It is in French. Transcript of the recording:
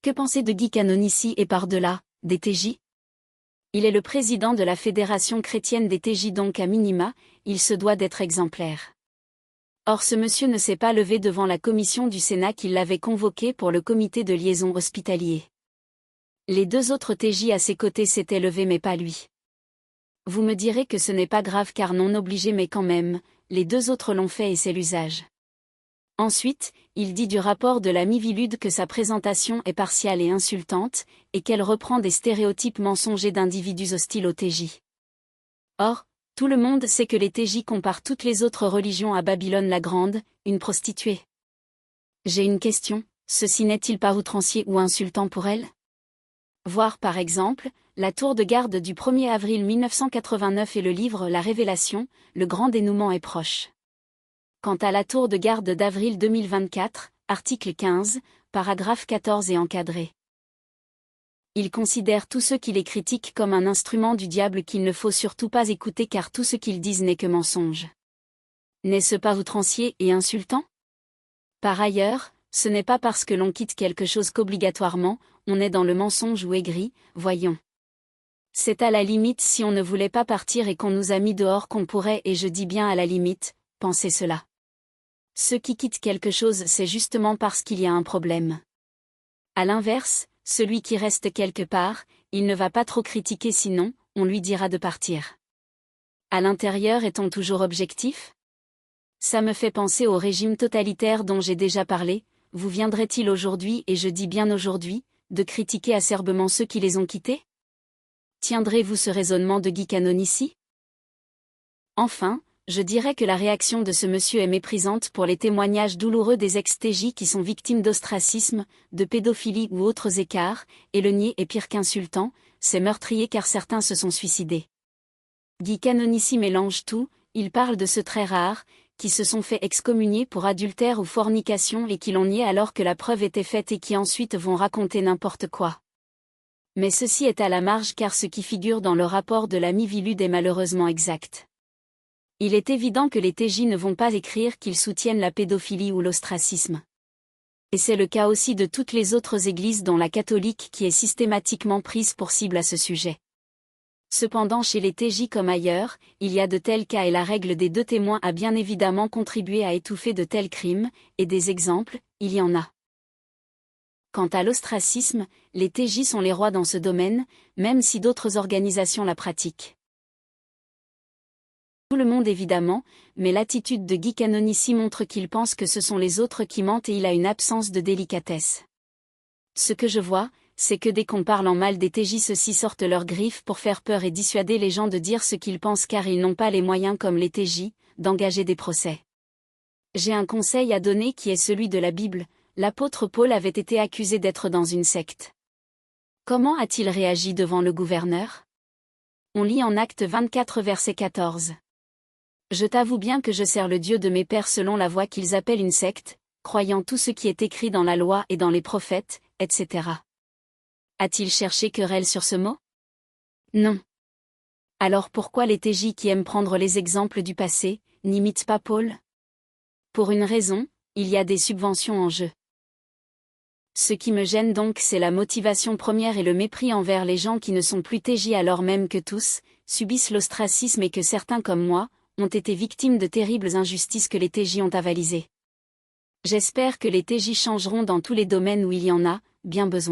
Que penser de Guy Canonissi et par-delà, des TJ? Il est le président de la Fédération chrétienne des TJ, donc à minima, il se doit d'être exemplaire. Or ce monsieur ne s'est pas levé devant la commission du Sénat qui l'avait convoqué pour le comité de liaison hospitalier. Les deux autres TJ à ses côtés s'étaient levés mais pas lui. Vous me direz que ce n'est pas grave car non obligé, mais quand même, les deux autres l'ont fait et c'est l'usage. Ensuite, il dit du rapport de la Miviludes que sa présentation est partiale et insultante, et qu'elle reprend des stéréotypes mensongers d'individus hostiles aux TJ. Or, tout le monde sait que les TJ comparent toutes les autres religions à Babylone la Grande, une prostituée. J'ai une question, ceci n'est-il pas outrancier ou insultant pour elle? Voir par exemple, la tour de garde du 1er avril 1989 et le livre La Révélation, le grand dénouement est proche. Quant à la tour de garde d'avril 2024, article 15, paragraphe 14 est encadré. Il considère tous ceux qui les critiquent comme un instrument du diable qu'il ne faut surtout pas écouter car tout ce qu'ils disent n'est que mensonge. N'est-ce pas outrancier et insultant? Par ailleurs, ce n'est pas parce que l'on quitte quelque chose qu'obligatoirement, on est dans le mensonge ou aigri, voyons. C'est à la limite si on ne voulait pas partir et qu'on nous a mis dehors qu'on pourrait, et je dis bien à la limite, penser cela. Ceux qui quittent quelque chose, c'est justement parce qu'il y a un problème. À l'inverse, celui qui reste quelque part, il ne va pas trop critiquer sinon, on lui dira de partir. À l'intérieur, est-on toujours objectif? Ça me fait penser au régime totalitaire dont j'ai déjà parlé. Vous viendrait-il aujourd'hui, et je dis bien aujourd'hui, de critiquer acerbement ceux qui les ont quittés? Tiendrez-vous ce raisonnement de Guy Canonissi? Enfin, je dirais que la réaction de ce monsieur est méprisante pour les témoignages douloureux des ex-TJ qui sont victimes d'ostracisme, de pédophilie ou autres écarts, et le nier est pire qu'insultant, c'est meurtrier car certains se sont suicidés. Guy Canonissi mélange tout, il parle de ceux très rares, qui se sont fait excommunier pour adultère ou fornication et qui l'ont nié alors que la preuve était faite et qui ensuite vont raconter n'importe quoi. Mais ceci est à la marge car ce qui figure dans le rapport de la Miviludes est malheureusement exact. Il est évident que les TJ ne vont pas écrire qu'ils soutiennent la pédophilie ou l'ostracisme. Et c'est le cas aussi de toutes les autres églises dont la catholique qui est systématiquement prise pour cible à ce sujet. Cependant chez les TJ comme ailleurs, il y a de tels cas et la règle des deux témoins a bien évidemment contribué à étouffer de tels crimes, et des exemples, il y en a. Quant à l'ostracisme, les TJ sont les rois dans ce domaine, même si d'autres organisations la pratiquent. Tout le monde évidemment, mais l'attitude de Guy Canonissi montre qu'il pense que ce sont les autres qui mentent et il a une absence de délicatesse. Ce que je vois, c'est que dès qu'on parle en mal des TJ, ceux-ci sortent leurs griffes pour faire peur et dissuader les gens de dire ce qu'ils pensent car ils n'ont pas les moyens comme les TJ, d'engager des procès. J'ai un conseil à donner qui est celui de la Bible, l'apôtre Paul avait été accusé d'être dans une secte. Comment a-t-il réagi devant le gouverneur? On lit en Actes 24 verset 14. Je t'avoue bien que je sers le Dieu de mes pères selon la voie qu'ils appellent une secte, croyant tout ce qui est écrit dans la loi et dans les prophètes, etc. A-t-il cherché querelle sur ce mot? Non. Alors pourquoi les TJ qui aiment prendre les exemples du passé, n'imitent pas Paul? Pour une raison, il y a des subventions en jeu. Ce qui me gêne donc c'est la motivation première et le mépris envers les gens qui ne sont plus TJ alors même que tous, subissent l'ostracisme et que certains comme moi, ont été victimes de terribles injustices que les TJ ont avalisées. J'espère que les TJ changeront dans tous les domaines où il y en a, bien besoin.